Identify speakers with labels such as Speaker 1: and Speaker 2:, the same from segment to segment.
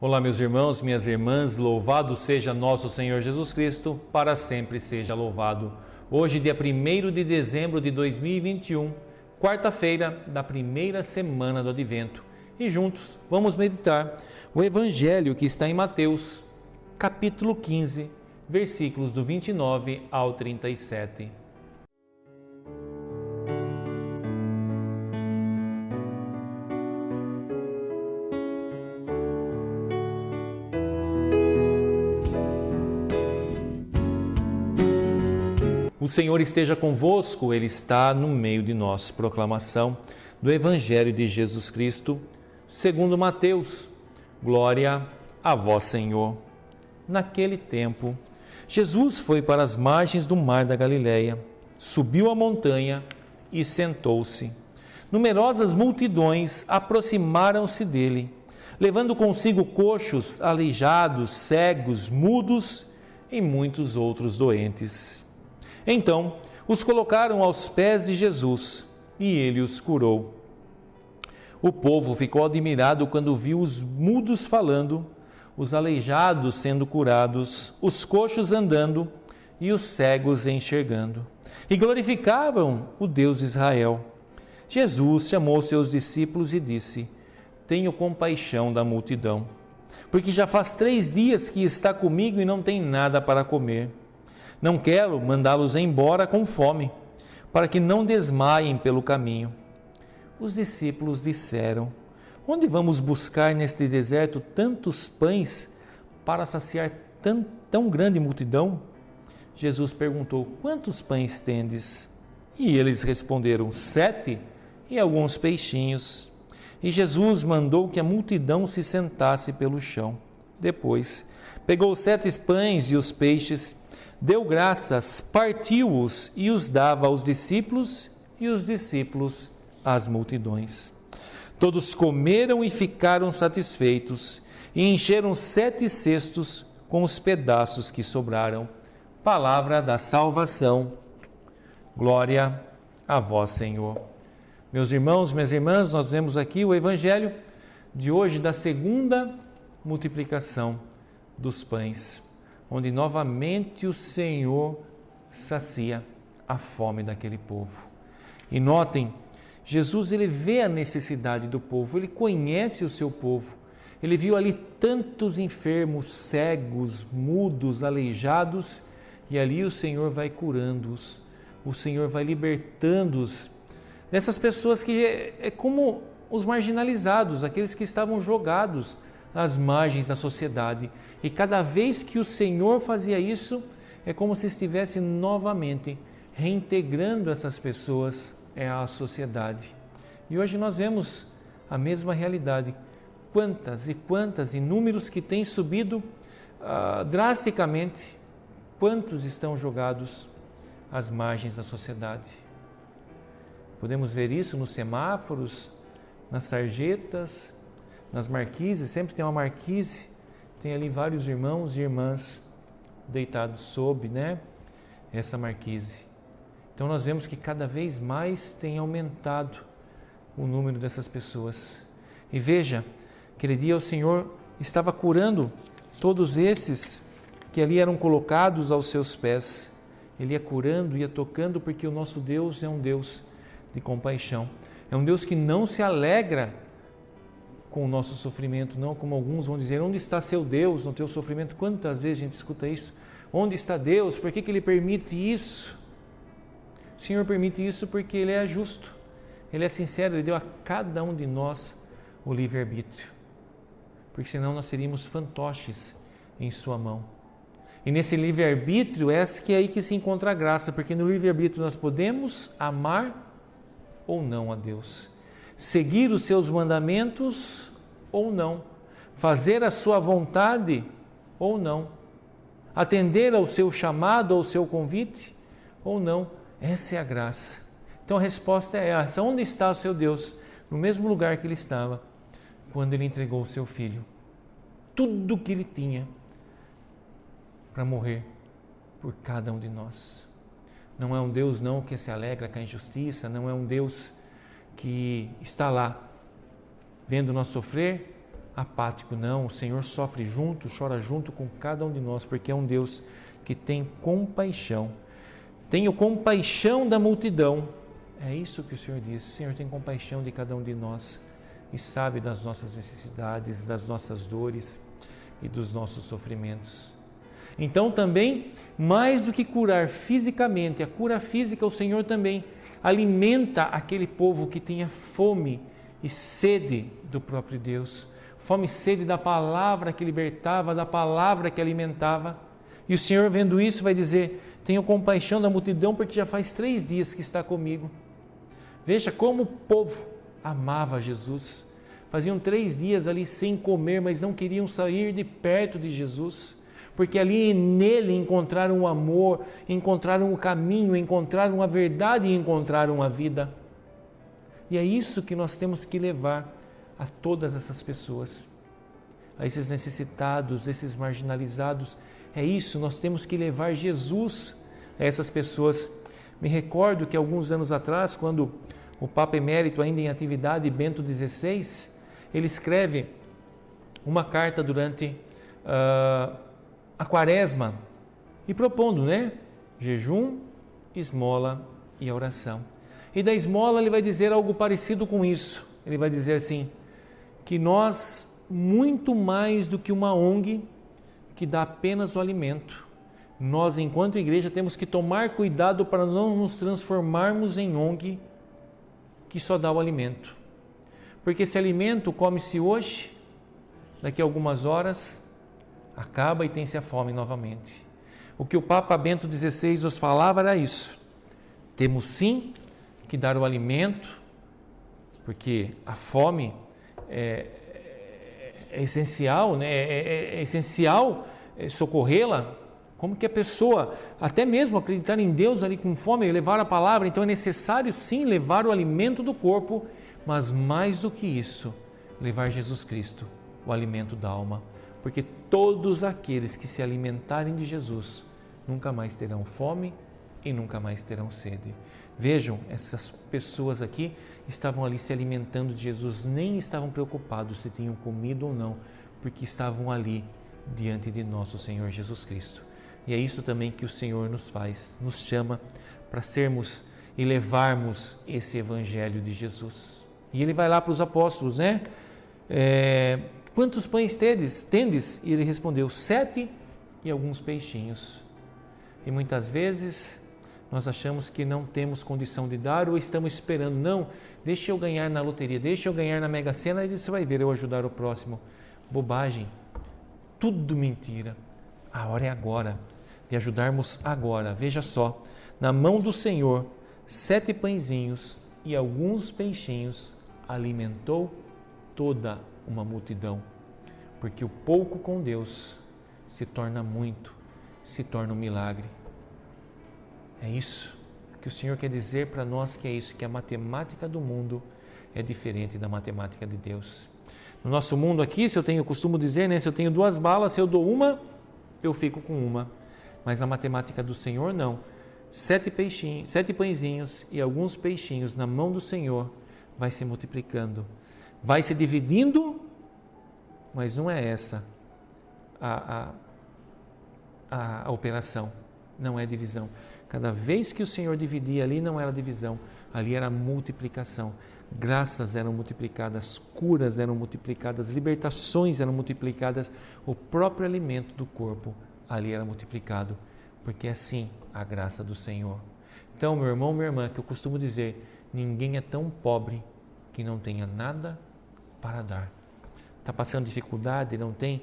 Speaker 1: Olá, meus irmãos, minhas irmãs, louvado seja nosso Senhor Jesus Cristo, para sempre seja louvado. Hoje, dia 1º de dezembro de 2021, quarta-feira da primeira semana do Advento. E juntos vamos meditar o Evangelho que está em Mateus, capítulo 15, versículos do 29 ao 37. O Senhor esteja convosco, Ele está no meio de nós. Proclamação do Evangelho de Jesus Cristo, segundo Mateus. Glória a vós, Senhor. Naquele tempo, Jesus foi para as margens do mar da Galileia, subiu a montanha e sentou-se. Numerosas multidões aproximaram-se dele, levando consigo coxos, aleijados, cegos, mudos e muitos outros doentes. Então, os colocaram aos pés de Jesus e ele os curou. O povo ficou admirado quando viu os mudos falando, os aleijados sendo curados, os coxos andando e os cegos enxergando. E glorificavam o Deus de Israel. Jesus chamou seus discípulos e disse: Tenho compaixão da multidão, porque já faz 3 dias que está comigo e não tem nada para comer. Não quero mandá-los embora com fome, para que não desmaiem pelo caminho. Os discípulos disseram: Onde vamos buscar neste deserto tantos pães para saciar tão grande multidão? Jesus perguntou: Quantos pães tendes? E eles responderam: 7 e alguns peixinhos. E Jesus mandou que a multidão se sentasse pelo chão. Depois, pegou os 7 pães e os peixes, deu graças, partiu-os e os dava aos discípulos, e os discípulos às multidões. Todos comeram e ficaram satisfeitos, e encheram 7 cestos com os pedaços que sobraram. Palavra da salvação. Glória a vós, Senhor. Meus irmãos, minhas irmãs, nós vemos aqui o Evangelho de hoje da segunda multiplicação dos pães, onde novamente o Senhor sacia a fome daquele povo. E notem, Jesus ele vê a necessidade do povo, ele conhece o seu povo, ele viu ali tantos enfermos, cegos, mudos, aleijados, e ali o Senhor vai curando-os, o Senhor vai libertando-os dessas pessoas que é como os marginalizados, aqueles que estavam jogados às margens da sociedade. E cada vez que o Senhor fazia isso, é como se estivesse novamente reintegrando essas pessoas à sociedade. E hoje nós vemos a mesma realidade. Quantas e quantas, e números que têm subido drasticamente, quantos estão jogados às margens da sociedade. Podemos ver isso nos semáforos, nas sarjetas, nas marquises, sempre tem uma marquise, tem ali vários irmãos e irmãs deitados sob, essa marquise. Então nós vemos que cada vez mais tem aumentado o número dessas pessoas. E veja, aquele dia o Senhor estava curando todos esses que ali eram colocados aos seus pés. Ele ia curando, ia tocando, porque o nosso Deus é um Deus de compaixão. É um Deus que não se alegra com o nosso sofrimento, não como alguns vão dizer: onde está seu Deus no teu sofrimento? Quantas vezes a gente escuta isso? Onde está Deus? Por que Ele permite isso? O Senhor permite isso porque Ele é justo, Ele é sincero, Ele deu a cada um de nós o livre-arbítrio, porque senão nós seríamos fantoches em sua mão. E nesse livre-arbítrio é aí que se encontra a graça, porque no livre-arbítrio nós podemos amar ou não a Deus, seguir os seus mandamentos ou não, fazer a sua vontade ou não, atender ao seu chamado, ao seu convite ou não. Essa é a graça. Então a resposta é essa: onde está o seu Deus? No mesmo lugar que ele estava quando ele entregou o seu filho, tudo o que ele tinha para morrer por cada um de nós. Não é um Deus não que se alegra com a injustiça, não é um Deus que está lá vendo nós sofrer, apático, não. O Senhor sofre junto, chora junto com cada um de nós, porque é um Deus que tem compaixão. Tenho compaixão da multidão. É isso que o Senhor diz. O Senhor tem compaixão de cada um de nós e sabe das nossas necessidades, das nossas dores e dos nossos sofrimentos. Então também, mais do que curar fisicamente, a cura física, o Senhor também alimenta aquele povo que tenha fome e sede do próprio Deus. Fome e sede da palavra que libertava, da palavra que alimentava. E o Senhor, vendo isso, vai dizer: tenho compaixão da multidão, porque já faz 3 dias que está comigo. Veja como o povo amava Jesus. Faziam 3 dias ali sem comer, mas não queriam sair de perto de Jesus, porque ali nele encontraram o amor, encontraram o caminho, encontraram a verdade e encontraram a vida. E é isso que nós temos que levar a todas essas pessoas, a esses necessitados, esses marginalizados. É isso, nós temos que levar Jesus a essas pessoas. Me recordo que alguns anos atrás, quando o Papa Emérito, ainda em atividade, Bento XVI, ele escreve uma carta durante a quaresma e propondo, jejum, esmola e a oração. E da esmola ele vai dizer algo parecido com isso. Ele vai dizer assim, que nós, muito mais do que uma ONG que dá apenas o alimento, nós, enquanto igreja, temos que tomar cuidado para não nos transformarmos em ONG que só dá o alimento. Porque esse alimento come-se hoje, daqui a algumas horas, acaba e tem-se a fome novamente. O que o Papa Bento XVI nos falava era isso. Temos sim que dar o alimento, porque a fome é essencial, é essencial socorrê-la. Como que a pessoa, até mesmo acreditar em Deus ali com fome, levar a palavra, então é necessário sim levar o alimento do corpo, mas mais do que isso, levar Jesus Cristo, o alimento da alma, porque todos aqueles que se alimentarem de Jesus nunca mais terão fome e nunca mais terão sede. Vejam, essas pessoas aqui estavam ali se alimentando de Jesus, nem estavam preocupados se tinham comido ou não, porque estavam ali diante de nosso Senhor Jesus Cristo. E é isso também que o Senhor nos faz, nos chama para sermos e levarmos esse Evangelho de Jesus. E ele vai lá para os apóstolos, quantos pães tendes? E ele respondeu, 7 e alguns peixinhos. E muitas vezes nós achamos que não temos condição de dar ou estamos esperando, não, deixa eu ganhar na loteria, deixa eu ganhar na Mega Sena e você vai ver eu ajudar o próximo. Bobagem, tudo mentira. A hora é agora, de ajudarmos agora. Veja só, na mão do Senhor, 7 pãezinhos e alguns peixinhos alimentou toda uma multidão, porque o pouco com Deus se torna muito, se torna um milagre. É isso que o Senhor quer dizer para nós, que é isso, que a matemática do mundo é diferente da matemática de Deus. No nosso mundo aqui, se eu costumo dizer, se eu tenho 2 balas, se eu dou uma, eu fico com uma. Mas na matemática do Senhor, não. 7 pãezinhos e alguns peixinhos na mão do Senhor vai se multiplicando, vai se dividindo, mas não é essa a operação, não é divisão. Cada vez que o Senhor dividia ali, não era divisão, ali era multiplicação. Graças eram multiplicadas, curas eram multiplicadas, libertações eram multiplicadas, o próprio alimento do corpo ali era multiplicado, porque é assim a graça do Senhor. Então, meu irmão, minha irmã, que eu costumo dizer, ninguém é tão pobre que não tenha nada para dar. Está passando dificuldade, não tem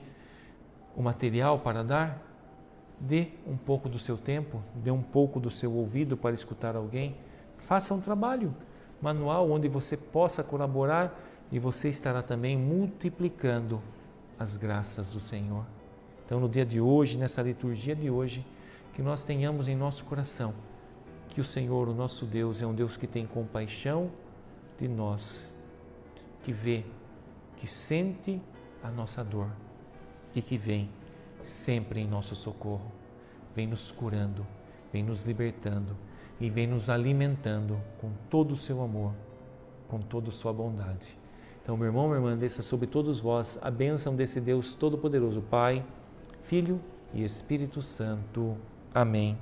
Speaker 1: o material para dar? Dê um pouco do seu tempo, dê um pouco do seu ouvido para escutar alguém. Faça um trabalho manual onde você possa colaborar e você estará também multiplicando as graças do Senhor. Então, no dia de hoje, nessa liturgia de hoje, que nós tenhamos em nosso coração que o Senhor, o nosso Deus, é um Deus que tem compaixão de nós, que vê, que sente a nossa dor e que vem sempre em nosso socorro, vem nos curando, vem nos libertando e vem nos alimentando com todo o seu amor, com toda a sua bondade. Então, meu irmão, minha irmã, desça sobre todos vós a bênção desse Deus Todo-Poderoso, Pai, Filho e Espírito Santo. Amém.